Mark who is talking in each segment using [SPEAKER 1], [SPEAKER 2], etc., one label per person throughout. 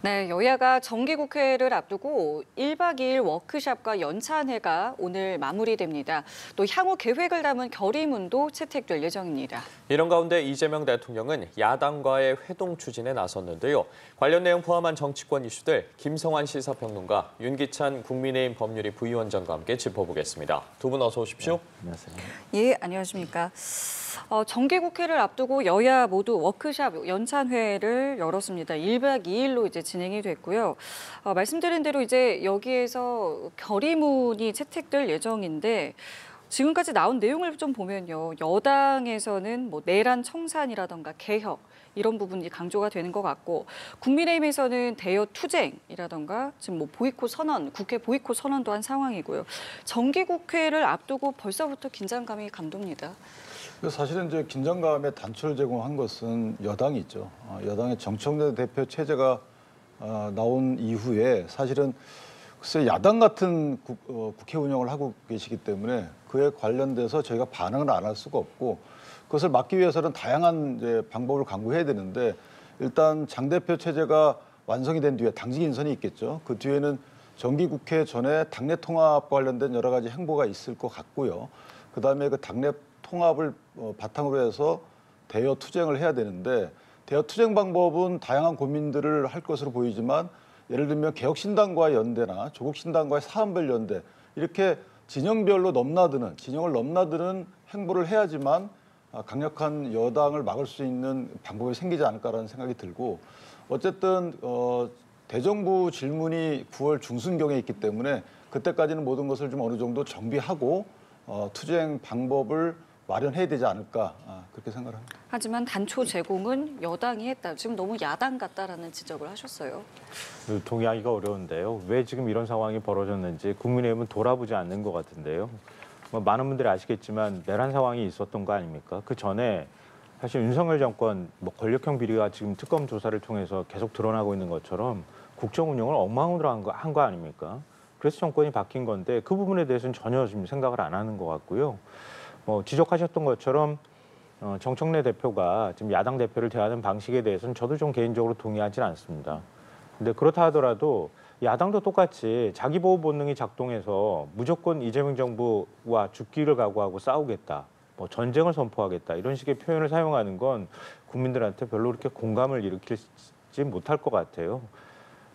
[SPEAKER 1] 네, 여야가 정기국회를 앞두고 1박 2일 워크숍과 연찬회가 오늘 마무리됩니다. 또 향후 계획을 담은 결의문도 채택될 예정입니다.
[SPEAKER 2] 이런 가운데 이재명 대통령은 야당과의 회동 추진에 나섰는데요. 관련 내용 포함한 정치권 이슈들 김성환 시사평론가, 윤기찬 국민의힘 법률위 부위원장과 함께 짚어보겠습니다. 두 분 어서 오십시오.
[SPEAKER 3] 네, 안녕하세요.
[SPEAKER 1] 예, 안녕하십니까. 정기국회를 앞두고 여야 모두 워크숍 연찬회를 열었습니다. 1박 2일로 이제 진행이 됐고요. 말씀드린 대로 이제 여기에서 결의문이 채택될 예정인데 지금까지 나온 내용을 좀 보면요. 여당에서는 뭐 내란 청산이라던가 개혁 이런 부분이 강조가 되는 것 같고 국민의힘에서는 대여 투쟁이라던가 지금 뭐 보이콧 선언, 국회 보이콧 선언도 한 상황이고요. 정기국회를 앞두고 벌써부터 긴장감이 감돕니다.
[SPEAKER 3] 사실은 이제 긴장감의 단초를 제공한 것은 여당이 있죠. 여당의 정청래 대표 체제가 나온 이후에 사실은 글쎄 야당 같은 국회 운영을 하고 계시기 때문에 그에 관련돼서 저희가 반응을 안 할 수가 없고 그것을 막기 위해서는 다양한 이제 방법을 강구해야 되는데 일단 장 대표 체제가 완성이 된 뒤에 당직 인선이 있겠죠. 그 뒤에는 정기국회 전에 당내 통합과 관련된 여러 가지 행보가 있을 것 같고요. 그다음에 그 당내 통합을 바탕으로 해서 대여 투쟁을 해야 되는데 대여 투쟁 방법은 다양한 고민들을 할 것으로 보이지만 예를 들면 개혁신당과의 연대나 조국신당과의 사안별 연대 이렇게 진영별로 진영을 넘나드는 행보를 해야지만 강력한 여당을 막을 수 있는 방법이 생기지 않을까라는 생각이 들고 어쨌든 대정부 질문이 9월 중순경에 있기 때문에 그때까지는 모든 것을 좀 어느 정도 정비하고 투쟁 방법을 마련해야 되지 않을까 그렇게 생각을 합니다.
[SPEAKER 1] 하지만 단초 제공은 여당이 했다. 지금 너무 야당 같다라는 지적을 하셨어요.
[SPEAKER 4] 동의하기가 어려운데요. 왜 지금 이런 상황이 벌어졌는지 국민의힘은 돌아보지 않는 것 같은데요. 많은 분들이 아시겠지만 내란 상황이 있었던 거 아닙니까? 그 전에 사실 윤석열 정권 권력형 비리가 지금 특검 조사를 통해서 계속 드러나고 있는 것처럼 국정 운영을 엉망으로 한 거 아닙니까? 그래서 정권이 바뀐 건데 그 부분에 대해서는 전혀 지금 생각을 안 하는 것 같고요. 지적하셨던 것처럼 정청래 대표가 지금 야당 대표를 대하는 방식에 대해서는 저도 좀 개인적으로 동의하지 않습니다. 근데 그렇다 하더라도 야당도 똑같이 자기 보호 본능이 작동해서 무조건 이재명 정부와 죽기를 각오하고 싸우겠다, 전쟁을 선포하겠다 이런 식의 표현을 사용하는 건 국민들한테 별로 그렇게 공감을 일으키지 못할 것 같아요.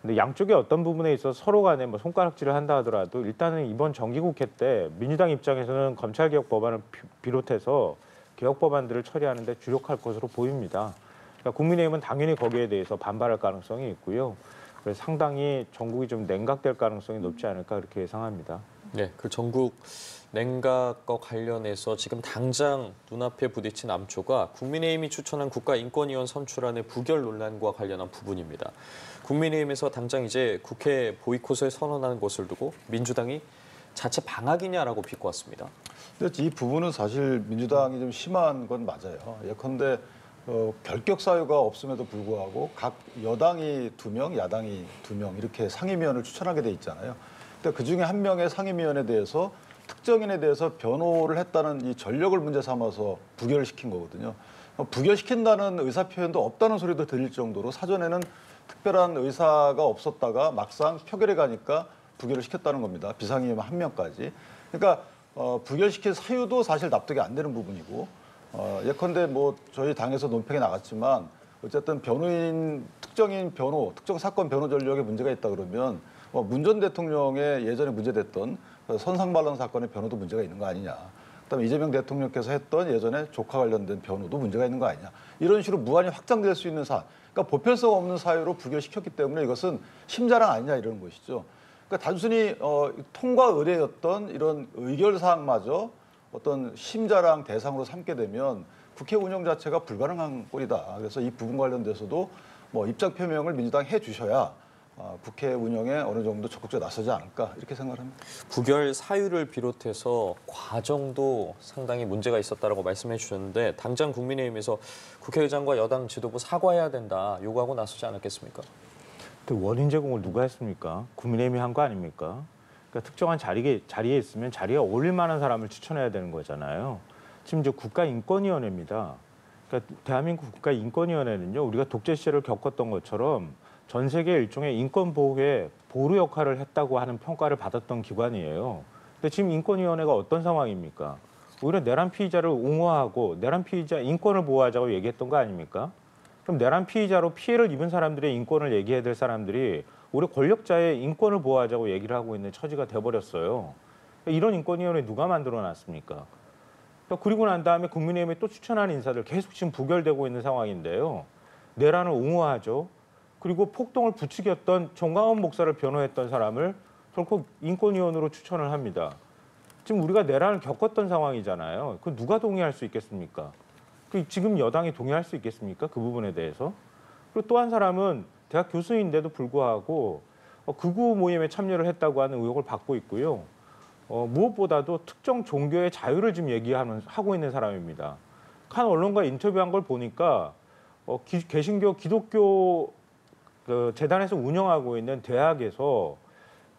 [SPEAKER 4] 근데 양쪽의 어떤 부분에 있어서 서로 간에 손가락질을 한다 하더라도 일단은 이번 정기국회 때 민주당 입장에서는 검찰개혁 법안을 비롯해서 개혁 법안들을 처리하는 데 주력할 것으로 보입니다. 그러니까 국민의힘은 당연히 거기에 대해서 반발할 가능성이 있고요. 그래서 상당히 전국이 좀 냉각될 가능성이 높지 않을까 그렇게 예상합니다.
[SPEAKER 2] 네, 그 전국 냉각과 관련해서 지금 당장 눈앞에 부딪힌 암초가 국민의힘이 추천한 국가인권위원 선출안의 부결 논란과 관련한 부분입니다. 국민의힘에서 당장 이제 국회 보이콧을 선언하는 것을 두고 민주당이 자체 방학이냐라고 비꼬았습니다.
[SPEAKER 3] 근데 이 부분은 사실 민주당이 좀 심한 건 맞아요. 예컨대 결격 사유가 없음에도 불구하고 각 여당이 2명, 야당이 2명 이렇게 상임위원을 추천하게 돼 있잖아요. 근데 그중에 한 명의 상임위원에 대해서 특정인에 대해서 변호를 했다는 이 전력을 문제 삼아서 부결을 시킨 거거든요. 부결시킨다는 의사 표현도 없다는 소리도 들릴 정도로 사전에는 특별한 의사가 없었다가 막상 표결에 가니까 부결을 시켰다는 겁니다. 비상임위 한 명까지. 그러니까 부결시킨 사유도 사실 납득이 안 되는 부분이고 예컨대 저희 당에서 논평에 나갔지만 어쨌든 특정인 변호, 특정 사건 변호 전력에 문제가 있다 그러면 문 전 대통령의 예전에 문제됐던 선상반론 사건의 변호도 문제가 있는 거 아니냐. 그다음에 이재명 대통령께서 했던 예전에 조카 관련된 변호도 문제가 있는 거 아니냐. 이런 식으로 무한히 확장될 수 있는 사안. 그러니까 보편성 없는 사유로 부결시켰기 때문에 이것은 심자랑 아니냐 이런 것이죠. 그러니까 단순히 통과 의례였던 이런 의결사항마저 어떤 심자랑 대상으로 삼게 되면 국회 운영 자체가 불가능한 꼴이다. 그래서 이 부분 관련돼서도 입장 표명을 민주당이 해주셔야 국회 운영에 어느 정도 적극적으로 나서지 않을까 이렇게 생각합니다.
[SPEAKER 2] 부결 사유를 비롯해서 과정도 상당히 문제가 있었다라고 말씀해 주셨는데 당장 국민의힘에서 국회의장과 여당 지도부 사과해야 된다 요구하고 나서지 않았겠습니까?
[SPEAKER 4] 근데 원인 제공을 누가 했습니까? 국민의힘이 한 거 아닙니까? 그러니까 특정한 자리에 있으면 자리에 어울릴 만한 사람을 추천해야 되는 거잖아요. 지금 이제 국가인권위원회입니다. 그러니까 대한민국 국가인권위원회는요, 우리가 독재 시절을 겪었던 것처럼 전 세계 일종의 인권 보호의 보루 역할을 했다고 하는 평가를 받았던 기관이에요. 근데 지금 인권위원회가 어떤 상황입니까? 오히려 내란 피의자를 옹호하고 내란 피의자 인권을 보호하자고 얘기했던 거 아닙니까? 그럼 내란 피의자로 피해를 입은 사람들의 인권을 얘기해야 될 사람들이 오히려 권력자의 인권을 보호하자고 얘기를 하고 있는 처지가 돼버렸어요. 이런 인권위원회 누가 만들어놨습니까? 그리고 난 다음에 국민의힘에 또 추천한 인사들 계속 지금 부결되고 있는 상황인데요. 내란을 옹호하죠. 그리고 폭동을 부추겼던 정광훈 목사를 변호했던 사람을 결국 인권위원으로 추천을 합니다. 지금 우리가 내란을 겪었던 상황이잖아요. 그 누가 동의할 수 있겠습니까? 지금 여당이 동의할 수 있겠습니까? 그 부분에 대해서. 그리고 또 한 사람은 대학 교수인데도 불구하고 극우 모임에 참여를 했다고 하는 의혹을 받고 있고요. 무엇보다도 특정 종교의 자유를 지금 하고 있는 사람입니다. 한 언론과 인터뷰한 걸 보니까 개신교 기독교 재단에서 운영하고 있는 대학에서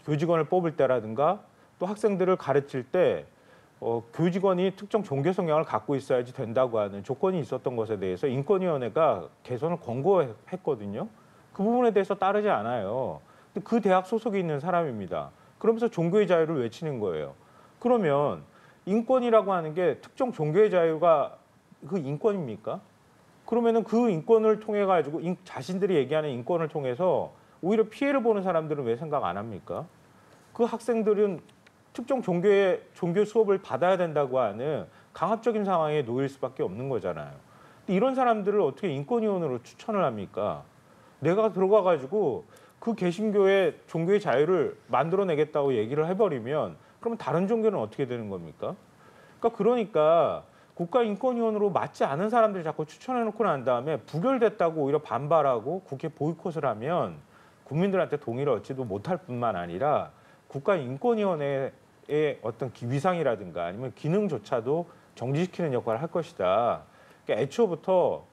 [SPEAKER 4] 교직원을 뽑을 때라든가 또 학생들을 가르칠 때 교직원이 특정 종교 성향을 갖고 있어야지 된다고 하는 조건이 있었던 것에 대해서 인권위원회가 개선을 권고했거든요. 그 부분에 대해서 따르지 않아요. 근데 그 대학 소속에 있는 사람입니다. 그러면서 종교의 자유를 외치는 거예요. 그러면 인권이라고 하는 게 특정 종교의 자유가 그 인권입니까? 그러면은 그 인권을 통해 가지고 자신들이 얘기하는 인권을 통해서 오히려 피해를 보는 사람들은 왜 생각 안 합니까? 그 학생들은 특정 종교 수업을 받아야 된다고 하는 강압적인 상황에 놓일 수밖에 없는 거잖아요. 근데 이런 사람들을 어떻게 인권위원으로 추천을 합니까? 내가 들어가 가지고 그 개신교의 종교의 자유를 만들어내겠다고 얘기를 해버리면 그러면 다른 종교는 어떻게 되는 겁니까? 그러니까 국가인권위원으로 맞지 않은 사람들이 자꾸 추천해놓고 난 다음에 부결됐다고 오히려 반발하고 국회 보이콧을 하면 국민들한테 동의를 얻지도 못할 뿐만 아니라 국가인권위원회의 어떤 위상이라든가 아니면 기능조차도 정지시키는 역할을 할 것이다. 그러니까 애초부터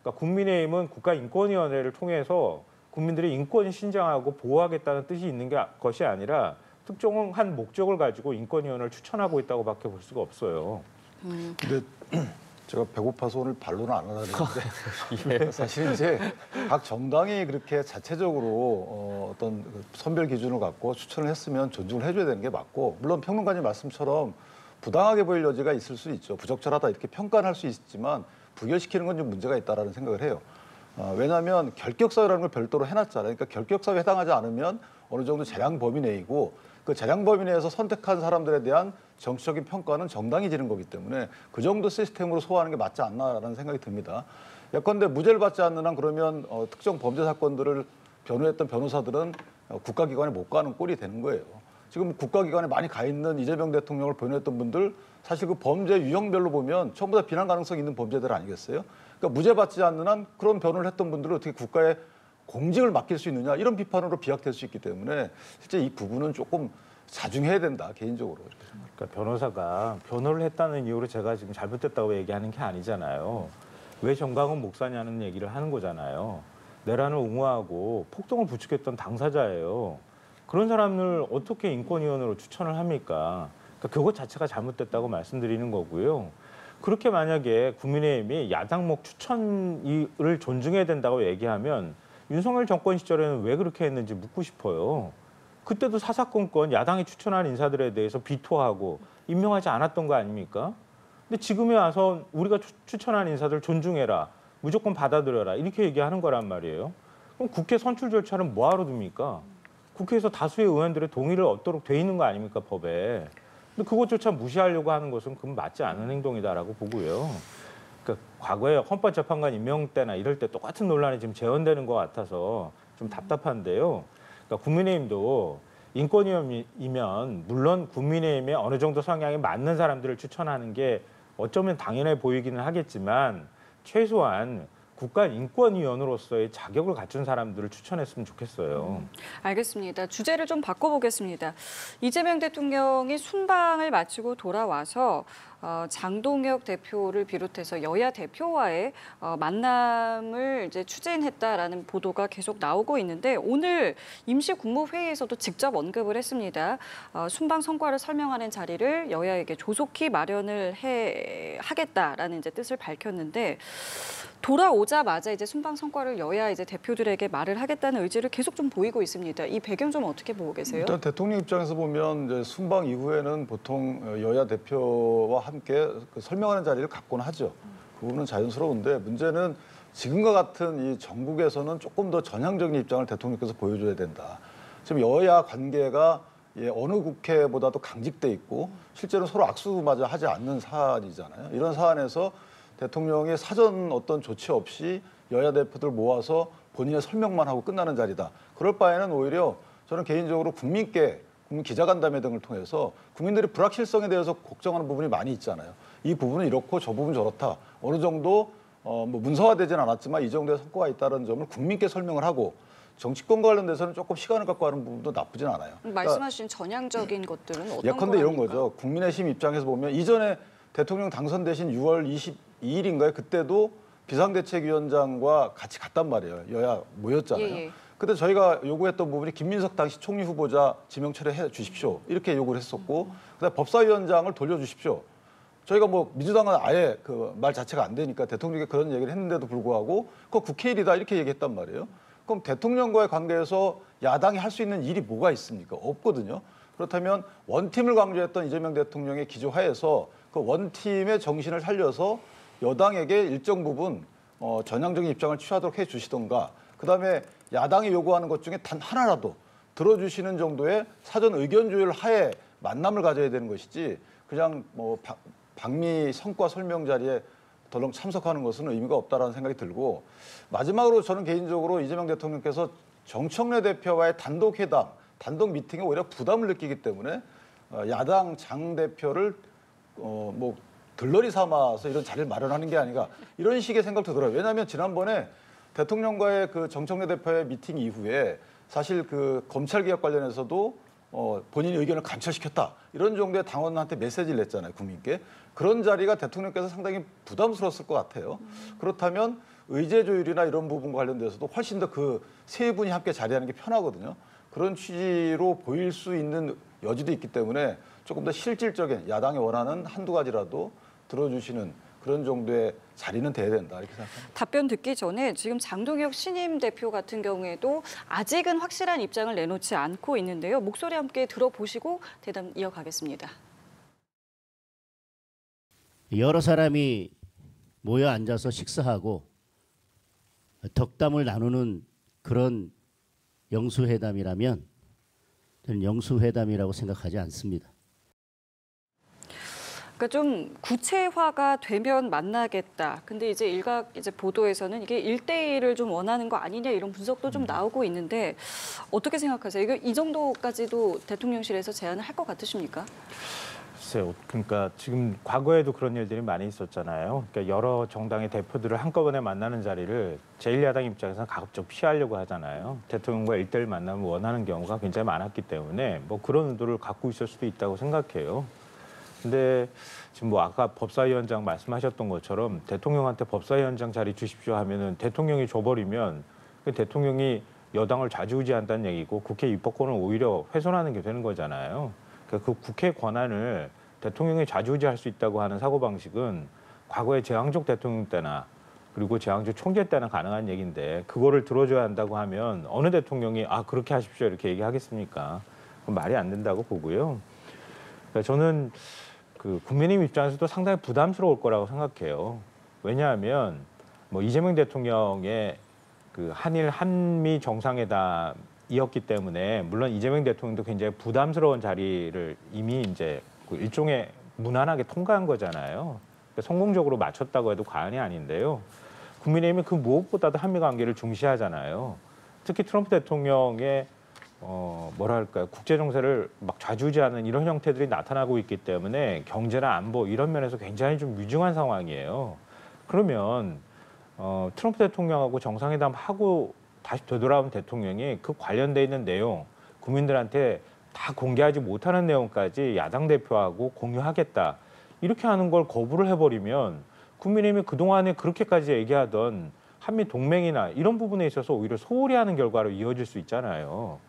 [SPEAKER 4] 국민의힘은 국가인권위원회를 통해서 국민들의 인권을 신장하고 보호하겠다는 뜻이 있는 것이 아니라 특정한 목적을 가지고 인권위원회를 추천하고 있다고밖에 볼 수가 없어요.
[SPEAKER 3] 근데 제가 배고파서 오늘 반론을 안 하려고 했는데 사실 이제 각 정당이 그렇게 자체적으로 어떤 선별 기준을 갖고 추천을 했으면 존중을 해줘야 되는 게 맞고, 물론 평론가님 말씀처럼 부당하게 보일 여지가 있을 수 있죠. 부적절하다 이렇게 평가는 할 수 있지만 부결시키는 건 좀 문제가 있다라는 생각을 해요. 왜냐하면 결격사유라는 걸 별도로 해놨잖아요. 그러니까 결격사유에 해당하지 않으면 어느 정도 재량 범위 내이고 그 재량 범위 내에서 선택한 사람들에 대한 정치적인 평가는 정당이 지는 거기 때문에 그 정도 시스템으로 소화하는 게 맞지 않나라는 생각이 듭니다. 예컨대 무죄를 받지 않는 한 그러면 특정 범죄 사건들을 변호했던 변호사들은 국가기관에 못 가는 꼴이 되는 거예요. 지금 국가기관에 많이 가 있는 이재명 대통령을 변호했던 분들 사실 그 범죄 유형별로 보면 전부 다 비난 가능성 있는 범죄들 아니겠어요? 그러니까 무죄 받지 않는 한 그런 변호를 했던 분들을 어떻게 국가에 공직을 맡길 수 있느냐 이런 비판으로 비약될 수 있기 때문에 실제 이 부분은 조금 자중해야 된다 개인적으로.
[SPEAKER 4] 그러니까 변호사가 변호를 했다는 이유로 제가 지금 잘못됐다고 얘기하는 게 아니잖아요. 왜 정광훈 목사냐는 얘기를 하는 거잖아요. 내란을 옹호하고 폭동을 부추겼던 당사자예요. 그런 사람을 어떻게 인권위원으로 추천을 합니까? 그러니까 그것 자체가 잘못됐다고 말씀드리는 거고요. 그렇게 만약에 국민의힘이 야당목 추천을 존중해야 된다고 얘기하면 윤석열 정권 시절에는 왜 그렇게 했는지 묻고 싶어요. 그때도 사사건건 야당이 추천한 인사들에 대해서 비토하고 임명하지 않았던 거 아닙니까? 근데 지금에 와서 우리가 추천한 인사들 존중해라, 무조건 받아들여라 이렇게 얘기하는 거란 말이에요. 그럼 국회 선출 절차는 뭐하러 둡니까? 국회에서 다수의 의원들의 동의를 얻도록 돼 있는 거 아닙니까, 법에. 근데 그것조차 무시하려고 하는 것은 그건 맞지 않은 행동이다라고 보고요. 그러니까 과거에 헌법재판관 임명 때나 이럴 때 똑같은 논란이 지금 재현되는 것 같아서 좀 답답한데요. 그러니까 국민의힘도 인권위원이면 물론 국민의힘에 어느 정도 성향에 맞는 사람들을 추천하는 게 어쩌면 당연해 보이기는 하겠지만 최소한 국가인권위원으로서의 자격을 갖춘 사람들을 추천했으면 좋겠어요.
[SPEAKER 1] 알겠습니다. 주제를 좀 바꿔보겠습니다. 이재명 대통령이 순방을 마치고 돌아와서 장동혁 대표를 비롯해서 여야 대표와의 만남을 이제 추진했다라는 보도가 계속 나오고 있는데 오늘 임시국무회의에서도 직접 언급을 했습니다. 순방 성과를 설명하는 자리를 여야에게 조속히 마련을 하겠다라는 이제 뜻을 밝혔는데 돌아오자마자 이제 순방 성과를 여야 이제 대표들에게 말을 하겠다는 의지를 계속 좀 보이고 있습니다. 이 배경 좀 어떻게 보고 계세요?
[SPEAKER 3] 일단 대통령 입장에서 보면 이제 순방 이후에는 보통 여야 대표와 함께 그 설명하는 자리를 갖곤 하죠. 그 부분은 자연스러운데 문제는 지금과 같은 이 정국에서는 조금 더 전향적인 입장을 대통령께서 보여줘야 된다. 지금 여야 관계가 어느 국회보다도 강직돼 있고 실제로 서로 악수마저 하지 않는 사안이잖아요. 이런 사안에서 대통령이 사전 어떤 조치 없이 여야 대표들 모아서 본인의 설명만 하고 끝나는 자리다. 그럴 바에는 오히려 저는 개인적으로 국민 기자간담회 등을 통해서 국민들의 불확실성에 대해서 걱정하는 부분이 많이 있잖아요. 이 부분은 이렇고 저 부분은 저렇다. 어느 정도 뭐 문서화되진 않았지만 이 정도의 성과가 있다는 점을 국민께 설명을 하고 정치권과 관련돼서는 조금 시간을 갖고 하는 부분도 나쁘진 않아요.
[SPEAKER 1] 말씀하신 전향적인 것들은 어떤
[SPEAKER 3] 예컨대 이런
[SPEAKER 1] 거랍니까?
[SPEAKER 3] 거죠. 국민의힘 입장에서 보면 이전에 대통령 당선되신 6월 22일인가요? 그때도 비상대책위원장과 같이 갔단 말이에요. 여야 모였잖아요.
[SPEAKER 1] 예.
[SPEAKER 3] 그때 저희가 요구했던 부분이 김민석 당시 총리 후보자 지명 철회해 주십시오. 이렇게 요구를 했었고 그다음에 법사위원장을 돌려주십시오. 저희가 뭐 민주당은 아예 그 말 자체가 안 되니까 대통령에게 그런 얘기를 했는데도 불구하고 그거 국회일이다 이렇게 얘기했단 말이에요. 그럼 대통령과의 관계에서 야당이 할 수 있는 일이 뭐가 있습니까? 없거든요. 그렇다면 원팀을 강조했던 이재명 대통령의 기조하에서 그 원팀의 정신을 살려서 여당에게 일정 부분 전향적인 입장을 취하도록 해 주시던가 그다음에 야당이 요구하는 것 중에 단 하나라도 들어주시는 정도의 사전 의견 조율 하에 만남을 가져야 되는 것이지 그냥 뭐 방미 성과 설명 자리에 덜렁 참석하는 것은 의미가 없다라는 생각이 들고 마지막으로 저는 개인적으로 이재명 대통령께서 정청래 대표와의 단독 회담, 단독 미팅에 오히려 부담을 느끼기 때문에 야당 장 대표를 뭐 들러리 삼아서 이런 자리를 마련하는 게 아닌가 이런 식의 생각도 들어요. 왜냐하면 지난번에 대통령과의 그 정청래 대표의 미팅 이후에 사실 그 검찰 개혁 관련해서도 본인의 의견을 관철시켰다 이런 정도의 당원한테 메시지를 냈잖아요, 국민께. 그런 자리가 대통령께서 상당히 부담스러웠을 것 같아요. 그렇다면 의제 조율이나 이런 부분과 관련돼서도 훨씬 더 그 세 분이 함께 자리하는 게 편하거든요. 그런 취지로 보일 수 있는 여지도 있기 때문에 조금 더 실질적인 야당이 원하는 한두 가지라도 들어주시는 그런 정도의 자리는 돼야 된다 이렇게 생각합니다.
[SPEAKER 1] 답변 듣기 전에 지금 장동혁 신임 대표 같은 경우에도 아직은 확실한 입장을 내놓지 않고 있는데요. 목소리 함께 들어보시고 대답 이어가겠습니다.
[SPEAKER 5] 여러 사람이 모여 앉아서 식사하고 덕담을 나누는 그런 영수회담이라면 저는 영수회담이라고 생각하지 않습니다.
[SPEAKER 1] 그러니까 좀 구체화가 되면 만나겠다. 근데 이제 일각 이제 보도에서는 이게 1대1을 좀 원하는 거 아니냐 이런 분석도 좀 나오고 있는데 어떻게 생각하세요? 이거 이 정도까지도 대통령실에서 제안을 할 것 같으십니까?
[SPEAKER 4] 글쎄요. 그러니까 지금 과거에도 그런 일들이 많이 있었잖아요. 그러니까 여러 정당의 대표들을 한꺼번에 만나는 자리를 제1야당 입장에서는 가급적 피하려고 하잖아요. 대통령과 1대1 만남을 원하는 경우가 굉장히 많았기 때문에 뭐 그런 의도를 갖고 있을 수도 있다고 생각해요. 근데 지금 뭐 아까 법사위원장 말씀하셨던 것처럼 대통령한테 법사위원장 자리 주십시오 하면은 대통령이 줘버리면 그 대통령이 여당을 좌지우지한다는 얘기고 국회 입법권을 오히려 훼손하는 게 되는 거잖아요. 그러니까 그 국회 권한을 대통령이 좌지우지할 수 있다고 하는 사고방식은 과거에 재왕적 대통령 때나 그리고 재왕적 총재 때나 가능한 얘기인데 그거를 들어줘야 한다고 하면 어느 대통령이 그렇게 하십시오 이렇게 얘기하겠습니까? 그건 말이 안 된다고 보고요. 그러니까 저는 그 국민의힘 입장에서도 상당히 부담스러울 거라고 생각해요. 왜냐하면 뭐 이재명 대통령의 그 한일 한미 정상회담이었기 때문에 물론 이재명 대통령도 굉장히 부담스러운 자리를 이미 이제 그 일종의 무난하게 통과한 거잖아요. 그러니까 성공적으로 마쳤다고 해도 과언이 아닌데요. 국민의힘은 그 무엇보다도 한미 관계를 중시하잖아요. 특히 트럼프 대통령의 뭐랄까요, 국제 정세를 막 좌지우지하는 이런 형태들이 나타나고 있기 때문에 경제나 안보 이런 면에서 굉장히 좀 위중한 상황이에요. 그러면 트럼프 대통령하고 정상회담 하고 다시 되돌아온 대통령이 그 관련돼 있는 내용, 국민들한테 다 공개하지 못하는 내용까지 야당 대표하고 공유하겠다. 이렇게 하는 걸 거부를 해버리면 국민의힘이 그동안에 그렇게까지 얘기하던 한미 동맹이나 이런 부분에 있어서 오히려 소홀히 하는 결과로 이어질 수 있잖아요.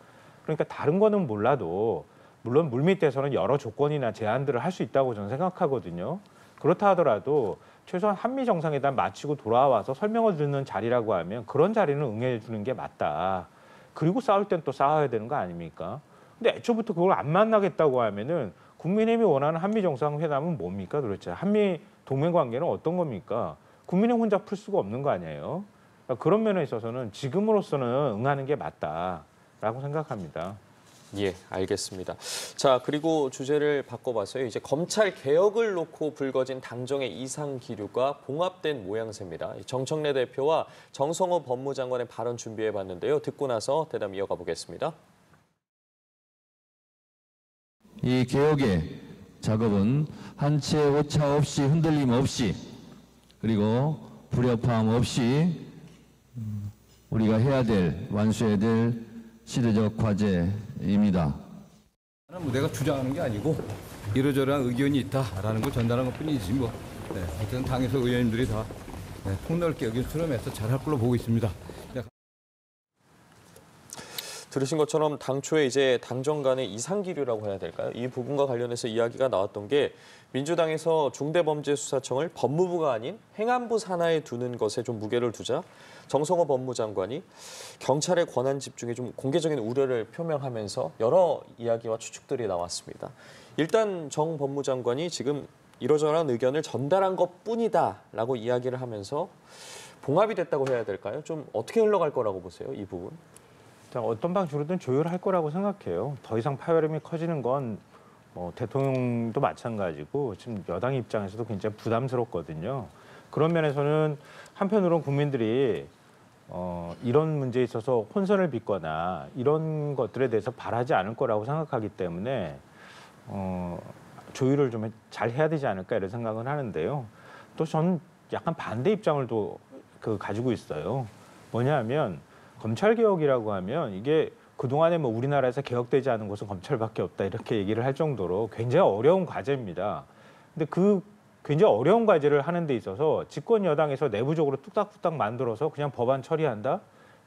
[SPEAKER 4] 그러니까 다른 거는 몰라도 물론 물밑에서는 여러 조건이나 제안들을 할 수 있다고 저는 생각하거든요. 그렇다 하더라도 최소한 한미 정상회담 마치고 돌아와서 설명을 듣는 자리라고 하면 그런 자리는 응해 주는 게 맞다. 그리고 싸울 땐 또 싸워야 되는 거 아닙니까? 근데 애초부터 그걸 안 만나겠다고 하면은 국민의힘이 원하는 한미 정상회담은 뭡니까 도대체? 한미 동맹 관계는 어떤 겁니까? 국민의힘 혼자 풀 수가 없는 거 아니에요? 그러니까 그런 면에 있어서는 지금으로서는 응하는 게 맞다라고 생각합니다.
[SPEAKER 2] 예, 알겠습니다. 자, 그리고 주제를 바꿔봐서요. 이제 검찰 개혁을 놓고 불거진 당정의 이상 기류가 봉합된 모양새입니다. 정청래 대표와 정성호 법무장관의 발언 준비해봤는데요. 듣고 나서 대담 이어가 보겠습니다.
[SPEAKER 6] 이 개혁의 작업은 한치의 오차 없이 흔들림 없이 그리고 불협화음 없이 우리가 해야 될 완수해야 될 시대적 과제입니다.
[SPEAKER 7] 내가 주장하는 게 아니고 이러저러한 의견이 있다라는 걸 전달한 것뿐이지 뭐. 하여튼 당에서 의원님들이 다 폭넓게 의견 수렴해서 잘할 걸로 보고 있습니다.
[SPEAKER 2] 들으신 것처럼 당초에 이제 당정 간의 이상기류라고 해야 될까요? 이 부분과 관련해서 이야기가 나왔던 게 민주당에서 중대범죄수사청을 법무부가 아닌 행안부 산하에 두는 것에 좀 무게를 두자 정성호 법무장관이 경찰의 권한 집중에 좀 공개적인 우려를 표명하면서 여러 이야기와 추측들이 나왔습니다. 일단 정 법무장관이 지금 이러저러한 의견을 전달한 것뿐이다라고 이야기를 하면서 봉합이 됐다고 해야 될까요? 좀 어떻게 흘러갈 거라고 보세요, 이 부분?
[SPEAKER 4] 어떤 방식으로든 조율할 거라고 생각해요. 더 이상 파열음이 커지는 건 대통령도 마찬가지고 지금 여당 입장에서도 굉장히 부담스럽거든요. 그런 면에서는 한편으로는 국민들이 이런 문제에 있어서 혼선을 빚거나 이런 것들에 대해서 바라지 않을 거라고 생각하기 때문에 조율을 좀 잘 해야 되지 않을까 이런 생각은 하는데요. 또 저는 약간 반대 입장을 또 가지고 있어요. 뭐냐면 검찰개혁이라고 하면 이게 그동안에 뭐 우리나라에서 개혁되지 않은 곳은 검찰밖에 없다 이렇게 얘기를 할 정도로 굉장히 어려운 과제입니다. 근데 그 굉장히 어려운 과제를 하는 데 있어서 집권 여당에서 내부적으로 뚝딱뚝딱 만들어서 그냥 법안 처리한다?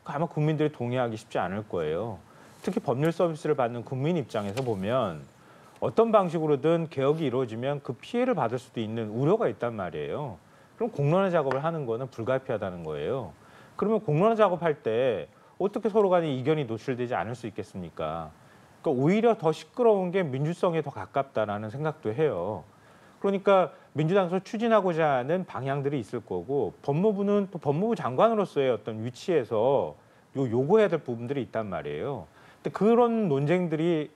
[SPEAKER 4] 아마 국민들이 동의하기 쉽지 않을 거예요. 특히 법률 서비스를 받는 국민 입장에서 보면 어떤 방식으로든 개혁이 이루어지면 그 피해를 받을 수도 있는 우려가 있단 말이에요. 그럼 공론화 작업을 하는 거는 불가피하다는 거예요. 그러면 공론화 작업할 때 어떻게 서로 간에 이견이 노출되지 않을 수 있겠습니까? 그러니까 오히려 더 시끄러운 게 민주성에 더 가깝다라는 생각도 해요. 그러니까 민주당에서 추진하고자 하는 방향들이 있을 거고 법무부는 또 법무부 장관으로서의 어떤 위치에서 요구해야 될 부분들이 있단 말이에요. 근데 그런 논쟁들이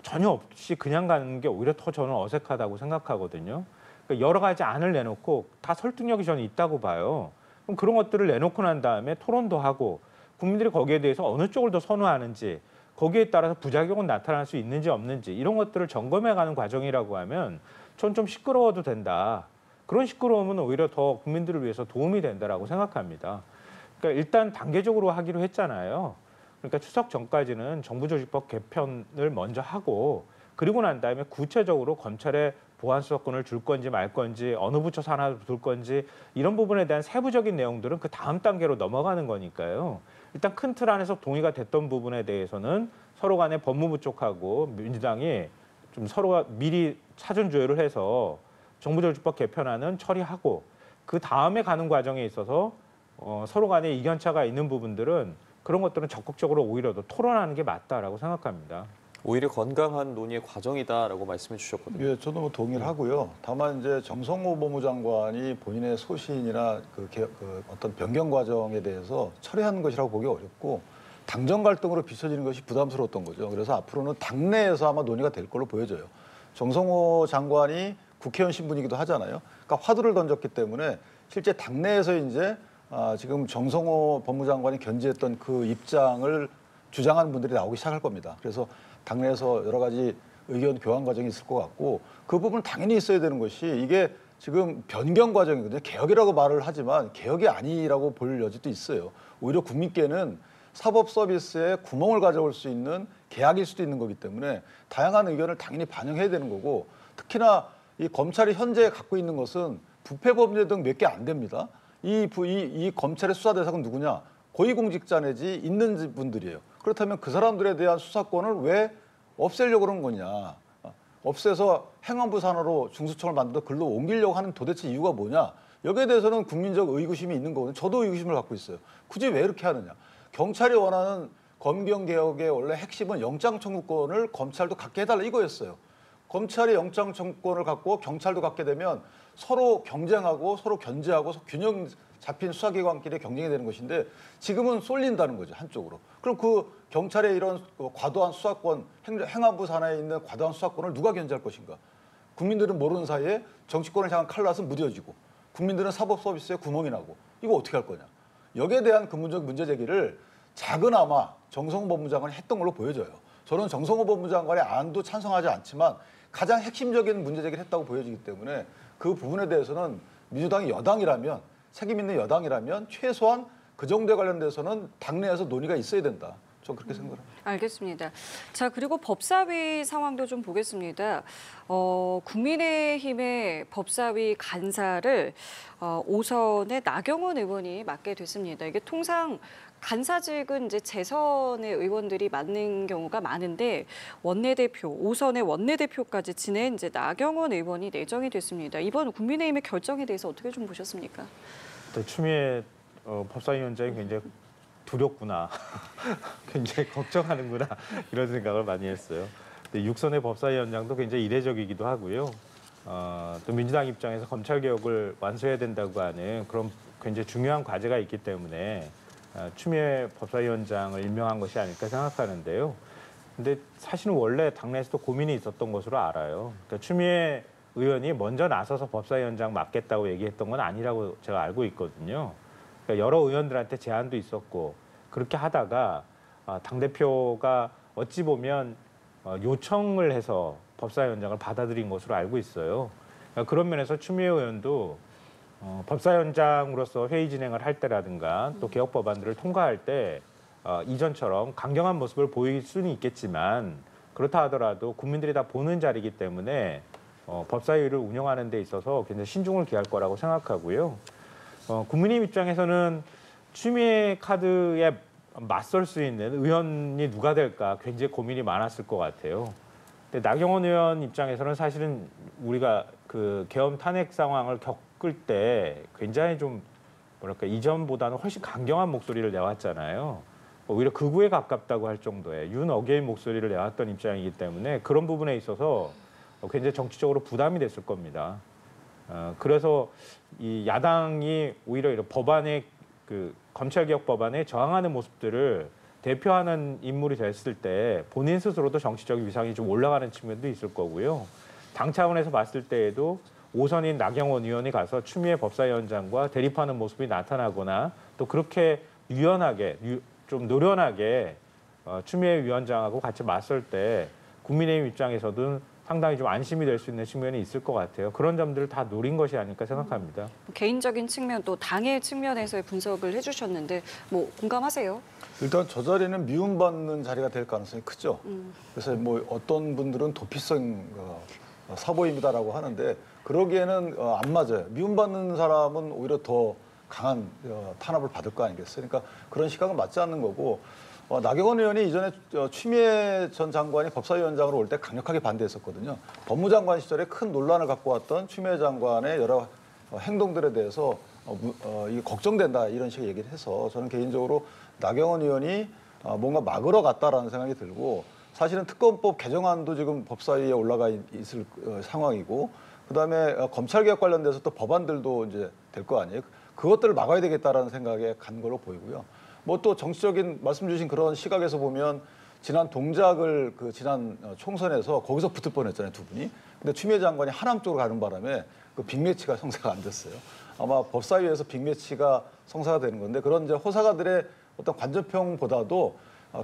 [SPEAKER 4] 전혀 없이 그냥 가는 게 오히려 더 저는 어색하다고 생각하거든요. 그러니까 여러 가지 안을 내놓고 다 설득력이 저는 있다고 봐요. 그럼 그런 것들을 내놓고 난 다음에 토론도 하고 국민들이 거기에 대해서 어느 쪽을 더 선호하는지 거기에 따라서 부작용은 나타날 수 있는지 없는지 이런 것들을 점검해가는 과정이라고 하면 전 좀 시끄러워도 된다. 그런 시끄러움은 오히려 더 국민들을 위해서 도움이 된다라고 생각합니다. 그러니까 일단 단계적으로 하기로 했잖아요. 그러니까 추석 전까지는 정부조직법 개편을 먼저 하고 그리고 난 다음에 구체적으로 검찰에 보안 수사권을 줄 건지 말 건지 어느 부처 산하로 둘 건지 이런 부분에 대한 세부적인 내용들은 그 다음 단계로 넘어가는 거니까요. 일단 큰 틀 안에서 동의가 됐던 부분에 대해서는 서로 간에 법무부 쪽하고 민주당이 좀 서로가 미리 사전 조율을 해서 정부조직법 개편안은 처리하고 그 다음에 가는 과정에 있어서 서로 간에 이견차가 있는 부분들은 그런 것들은 적극적으로 오히려 더 토론하는 게 맞다라고 생각합니다.
[SPEAKER 2] 오히려 건강한 논의의 과정이다라고 말씀해 주셨거든요.
[SPEAKER 3] 예, 저도 뭐 동의를 하고요. 다만 이제 정성호 법무장관이 본인의 소신이나 그 어떤 변경 과정에 대해서 철회하는 것이라고 보기 어렵고 당정 갈등으로 비춰지는 것이 부담스러웠던 거죠. 그래서 앞으로는 당내에서 아마 논의가 될 걸로 보여져요. 정성호 장관이 국회의원 신분이기도 하잖아요. 그러니까 화두를 던졌기 때문에 실제 당내에서 이제 지금 정성호 법무장관이 견지했던 그 입장을 주장하는 분들이 나오기 시작할 겁니다. 그래서 당내에서 여러 가지 의견 교환 과정이 있을 것 같고 그 부분은 당연히 있어야 되는 것이 이게 지금 변경 과정이거든요. 개혁이라고 말을 하지만 개혁이 아니라고 볼 여지도 있어요. 오히려 국민께는 사법 서비스에 구멍을 가져올 수 있는 계약일 수도 있는 거기 때문에 다양한 의견을 당연히 반영해야 되는 거고 특히나 이 검찰이 현재 갖고 있는 것은 부패 범죄 등 몇 개 안 됩니다. 이 검찰의 수사 대상은 누구냐? 고위공직자 내지 있는 분들이에요. 그렇다면 그 사람들에 대한 수사권을 왜 없애려고 그러는 거냐? 없애서 행안부 산하로 중수청을 만들어 글로 옮기려고 하는 도대체 이유가 뭐냐? 여기에 대해서는 국민적 의구심이 있는 거거든요. 저도 의구심을 갖고 있어요. 굳이 왜 이렇게 하느냐? 경찰이 원하는 검경개혁의 원래 핵심은 영장 청구권을 검찰도 갖게 해달라 이거였어요. 검찰이 영장 청구권을 갖고 경찰도 갖게 되면 서로 경쟁하고 서로 견제하고 균형 잡힌 수사기관끼리 경쟁이 되는 것인데 지금은 쏠린다는 거죠, 한쪽으로. 그럼 그 경찰의 이런 과도한 수사권, 행안부 산하에 있는 과도한 수사권을 누가 견제할 것인가? 국민들은 모르는 사이에 정치권을 향한 칼날은 무뎌지고 국민들은 사법 서비스에 구멍이 나고 이거 어떻게 할 거냐? 여기에 대한 근본적 문제 제기를 작은아마 정성호 법무장관이 했던 걸로 보여져요. 저는 정성호 법무장관의 안도 찬성하지 않지만 가장 핵심적인 문제 제기를 했다고 보여지기 때문에 그 부분에 대해서는 민주당이 여당이라면 책임 있는 여당이라면 최소한 그 정도에 관련돼서는 당내에서 논의가 있어야 된다. 저 그렇게 생각합니다.
[SPEAKER 1] 알겠습니다. 자, 그리고 법사위 상황도 좀 보겠습니다. 국민의힘의 법사위 간사를 오선의 나경원 의원이 맡게 됐습니다. 이게 통상 간사직은 이제 재선의 의원들이 맡는 경우가 많은데 원내대표, 오선의 원내대표까지 지낸 이제 나경원 의원이 내정이 됐습니다. 이번 국민의힘의 결정에 대해서 어떻게 좀 보셨습니까?
[SPEAKER 4] 추미애 법사위원장이 굉장히 두렵구나, 굉장히 걱정하는구나 이런 생각을 많이 했어요. 근데 육선의 법사위원장도 굉장히 이례적이기도 하고요. 또 민주당 입장에서 검찰 개혁을 완수해야 된다고 하는 그런 굉장히 중요한 과제가 있기 때문에 추미애 법사위원장을 임명한 것이 아닐까 생각하는데요. 근데 사실은 원래 당내에서도 고민이 있었던 것으로 알아요. 그러니까 추미애 의원이 먼저 나서서 법사위원장 맡겠다고 얘기했던 건 아니라고 제가 알고 있거든요. 그러니까 여러 의원들한테 제안도 있었고 그렇게 하다가 당대표가 어찌 보면 요청을 해서 법사위원장을 받아들인 것으로 알고 있어요. 그러니까 그런 면에서 추미애 의원도 법사위원장으로서 회의 진행을 할 때라든가 또 개혁 법안들을 통과할 때 이전처럼 강경한 모습을 보일 수는 있겠지만 그렇다 하더라도 국민들이 다 보는 자리이기 때문에 법사위를 운영하는 데 있어서 굉장히 신중을 기할 거라고 생각하고요. 국민의힘 입장에서는 추미애 카드에 맞설 수 있는 의원이 누가 될까 굉장히 고민이 많았을 것 같아요. 근데 나경원 의원 입장에서는 사실은 우리가 그 계엄 탄핵 상황을 겪을 때 굉장히 좀 뭐랄까 이전보다는 훨씬 강경한 목소리를 내왔잖아요. 오히려 극우에 가깝다고 할 정도의 윤어게인 목소리를 내왔던 입장이기 때문에 그런 부분에 있어서 굉장히 정치적으로 부담이 됐을 겁니다. 그래서 이 야당이 오히려 이런 법안에 그 검찰개혁 법안에 저항하는 모습들을 대표하는 인물이 됐을 때 본인 스스로도 정치적 위상이 좀 올라가는 측면도 있을 거고요. 당 차원에서 봤을 때에도 오선인 나경원 의원이 가서 추미애 법사위원장과 대립하는 모습이 나타나거나 또 그렇게 유연하게 좀 노련하게 추미애 위원장하고 같이 맞설 때 국민의힘 입장에서도 상당히 좀 안심이 될 수 있는 측면이 있을 것 같아요. 그런 점들을 다 노린 것이 아닐까 생각합니다.
[SPEAKER 1] 개인적인 측면 또 당의 측면에서의 분석을 해주셨는데 뭐 공감하세요?
[SPEAKER 3] 일단 저 자리는 미움받는 자리가 될 가능성이 크죠. 그래서 뭐 어떤 분들은 도피성 사보임이다라고 하는데 그러기에는 안 맞아요. 미움받는 사람은 오히려 더 강한 탄압을 받을 거 아니겠어요. 그러니까 그런 시각은 맞지 않는 거고 나경원 의원이 이전에 추미애 전 장관이 법사위원장으로 올 때 강력하게 반대했었거든요. 법무장관 시절에 큰 논란을 갖고 왔던 추미애 장관의 여러 행동들에 대해서 이게 걱정된다 이런 식의 얘기를 해서 저는 개인적으로 나경원 의원이 뭔가 막으러 갔다라는 생각이 들고 사실은 특검법 개정안도 지금 법사위에 올라가 있을 상황이고 그다음에 검찰개혁 관련돼서 또 법안들도 이제 될 거 아니에요. 그것들을 막아야 되겠다라는 생각에 간 걸로 보이고요. 뭐 또 정치적인 말씀 주신 그런 시각에서 보면 지난 동작을 그 지난 총선에서 거기서 붙을 뻔했잖아요, 두 분이. 근데 추미애 장관이 하남 쪽으로 가는 바람에 그 빅매치가 성사가 안 됐어요. 아마 법사위에서 빅매치가 성사가 되는 건데 그런 이제 호사가들의 어떤 관전평보다도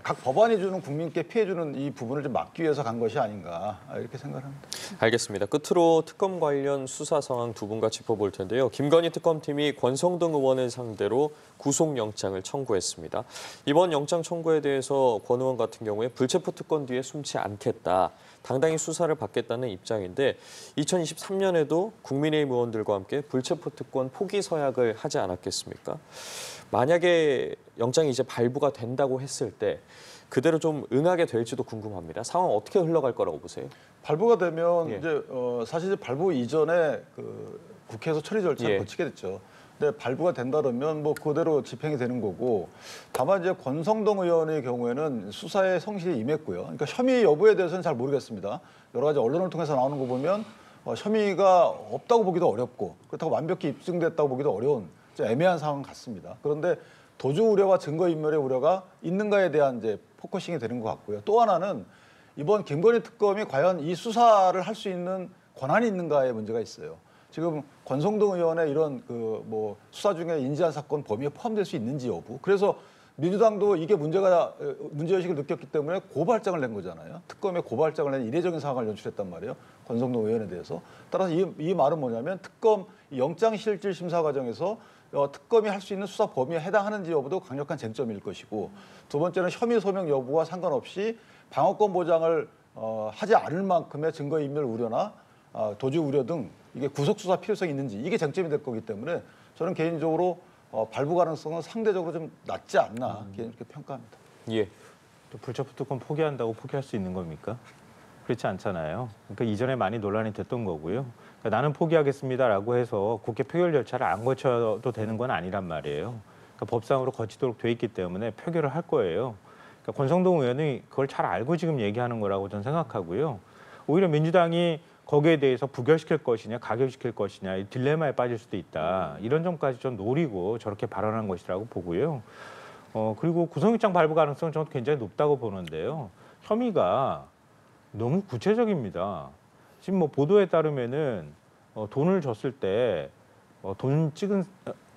[SPEAKER 3] 각 법안이 주는 국민께 피해 주는 이 부분을 좀 막기 위해서 간 것이 아닌가 이렇게 생각합니다.
[SPEAKER 2] 알겠습니다. 끝으로 특검 관련 수사 상황 두 분과 짚어볼 텐데요. 김건희 특검팀이 권성동 의원을 상대로 구속영장을 청구했습니다. 이번 영장 청구에 대해서 권 의원 같은 경우에 불체포 특권 뒤에 숨지 않겠다. 당당히 수사를 받겠다는 입장인데 2023년에도 국민의힘 의원들과 함께 불체포 특권 포기 서약을 하지 않았겠습니까? 만약에 영장이 이제 발부가 된다고 했을 때 그대로 좀 응하게 될지도 궁금합니다. 상황 어떻게 흘러갈 거라고 보세요?
[SPEAKER 3] 발부가 되면
[SPEAKER 2] 예.
[SPEAKER 3] 이제 사실 발부 이전에 국회에서 처리 절차를
[SPEAKER 2] 예.
[SPEAKER 3] 거치게 됐죠. 근데 발부가 된다 그러면 뭐 그대로 집행이 되는 거고 다만 이제 권성동 의원의 경우에는 수사에 성실히 임했고요. 그러니까 혐의 여부에 대해서는 잘 모르겠습니다. 여러 가지 언론을 통해서 나오는 거 보면 혐의가 없다고 보기도 어렵고 그렇다고 완벽히 입증됐다고 보기도 어려운 좀 애매한 상황 같습니다. 그런데 도주 우려와 증거인멸의 우려가 있는가에 대한 이제 포커싱이 되는 것 같고요. 또 하나는 이번 김건희 특검이 과연 이 수사를 할 수 있는 권한이 있는가에 문제가 있어요. 지금 권성동 의원의 이런 뭐 수사 중에 인지한 사건 범위에 포함될 수 있는지 여부. 그래서 민주당도 이게 문제의식을 느꼈기 때문에 고발장을 낸 거잖아요. 특검에 고발장을 낸 이례적인 상황을 연출했단 말이에요. 권성동 의원에 대해서. 따라서 이 말은 뭐냐면 특검 영장실질심사 과정에서 특검이 할 수 있는 수사 범위에 해당하는지 여부도 강력한 쟁점일 것이고 두 번째는 혐의 소명 여부와 상관없이 방어권 보장을 하지 않을 만큼의 증거인멸 우려나 도주 우려 등 이게 구속수사 필요성이 있는지 이게 쟁점이 될 거기 때문에 저는 개인적으로 발부 가능성은 상대적으로 좀 낮지 않나 이렇게 평가합니다.
[SPEAKER 2] 예.
[SPEAKER 4] 또 불체포 특권 포기한다고 포기할 수 있는 겁니까? 그렇지 않잖아요. 그러니까 이전에 많이 논란이 됐던 거고요. 그러니까 나는 포기하겠습니다라고 해서 국회 표결 절차를 안 거쳐도 되는 건 아니란 말이에요. 그러니까 법상으로 거치도록 돼 있기 때문에 표결을 할 거예요. 그러니까 권성동 의원이 그걸 잘 알고 지금 얘기하는 거라고 저는 생각하고요. 오히려 민주당이 거기에 대해서 부결시킬 것이냐 가결시킬 것이냐 이 딜레마에 빠질 수도 있다. 이런 점까지 좀 노리고 저렇게 발언한 것이라고 보고요. 그리고 구속영장 발부 가능성은 저는 굉장히 높다고 보는데요. 혐의가 너무 구체적입니다. 지금 뭐 보도에 따르면은 돈을 줬을 때 돈 찍은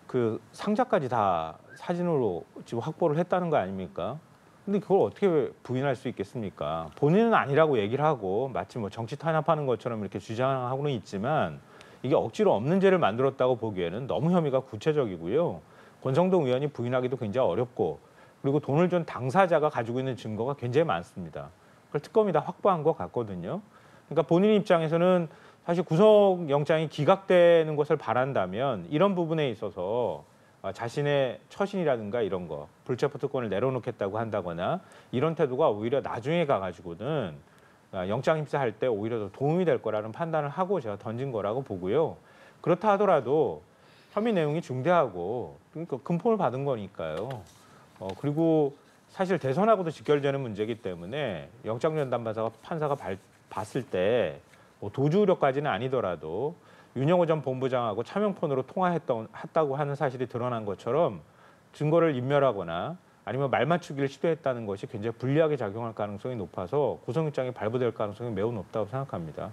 [SPEAKER 4] 그 상자까지 다 사진으로 지금 확보를 했다는 거 아닙니까? 근데 그걸 어떻게 부인할 수 있겠습니까? 본인은 아니라고 얘기를 하고 마치 뭐 정치 탄압하는 것처럼 이렇게 주장하고는 있지만 이게 억지로 없는 죄를 만들었다고 보기에는 너무 혐의가 구체적이고요. 권성동 의원이 부인하기도 굉장히 어렵고 그리고 돈을 준 당사자가 가지고 있는 증거가 굉장히 많습니다. 그걸 특검이 다 확보한 것 같거든요. 그러니까 본인 입장에서는 사실 구속영장이 기각되는 것을 바란다면 이런 부분에 있어서 자신의 처신이라든가 이런 거, 불체포 특권을 내려놓겠다고 한다거나 이런 태도가 오히려 나중에 가가지고는 영장 입사할 때 오히려 더 도움이 될 거라는 판단을 하고 제가 던진 거라고 보고요. 그렇다 하더라도 혐의 내용이 중대하고 그러니까 금품을 받은 거니까요. 그리고 사실 대선하고도 직결되는 문제이기 때문에 영장전담 판사가 봤을 때 뭐 도주 우려까지는 아니더라도 윤영호 전 본부장하고 차명폰으로 통화했다고 하는 사실이 드러난 것처럼 증거를 인멸하거나 아니면 말 맞추기를 시도했다는 것이 굉장히 불리하게 작용할 가능성이 높아서 구속영장이 발부될 가능성이 매우 높다고 생각합니다.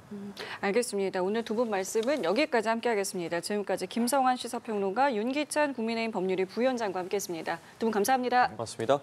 [SPEAKER 1] 알겠습니다. 오늘 두 분 말씀은 여기까지 함께하겠습니다. 지금까지 김성환 시사평론가, 윤기찬 국민의힘 법률위 부위원장과 함께했습니다. 두 분 감사합니다.
[SPEAKER 2] 고맙습니다.